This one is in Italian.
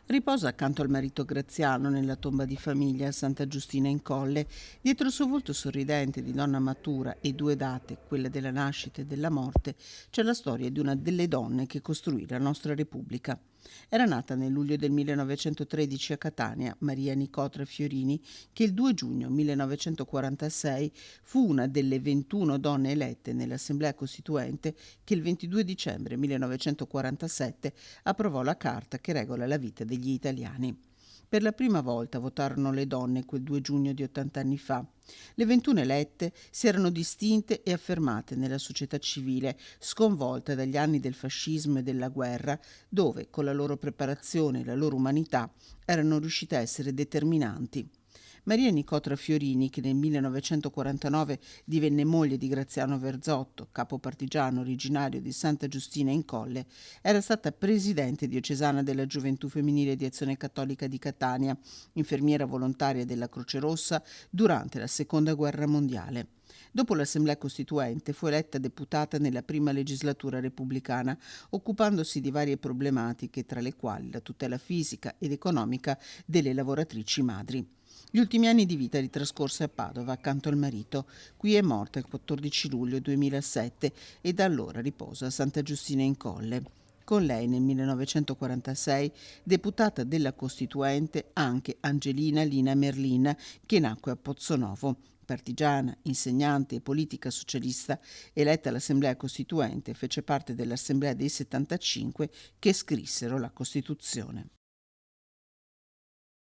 Riposa accanto al marito Graziano nella tomba di famiglia a Santa Giustina in Colle. Dietro il suo volto sorridente di donna matura e due date, quella della nascita e della morte, c'è la storia di una delle donne che costruì la nostra Repubblica. Era nata nel luglio del 1913 a Catania, Maria Nicotra Fiorini, che il 2 giugno 1946 fu una delle 21 donne elette nell'Assemblea Costituente che il 22 dicembre 1947 approvò la carta che regola la vita degli italiani. Per la prima volta votarono le donne quel 2 giugno di 80 anni fa. Le 21 elette si erano distinte e affermate nella società civile, sconvolta dagli anni del fascismo e della guerra, dove, con la loro preparazione e la loro umanità, erano riuscite a essere determinanti. Maria Nicotra Fiorini, che nel 1949 divenne moglie di Graziano Verzotto, capo partigiano originario di Santa Giustina in Colle, era stata presidente diocesana della Gioventù Femminile di Azione Cattolica di Catania, infermiera volontaria della Croce Rossa durante la Seconda Guerra Mondiale. Dopo l'Assemblea Costituente fu eletta deputata nella prima legislatura repubblicana, occupandosi di varie problematiche, tra le quali la tutela fisica ed economica delle lavoratrici madri. Gli ultimi anni di vita li trascorse a Padova accanto al marito. Qui è morta il 14 luglio 2007 e da allora riposa a Santa Giustina in Colle. Con lei nel 1946, deputata della Costituente, anche Angelina Lina Merlin, che nacque a Pozzonovo. Partigiana, insegnante e politica socialista, eletta all'Assemblea Costituente, fece parte dell'Assemblea dei 75 che scrissero la Costituzione.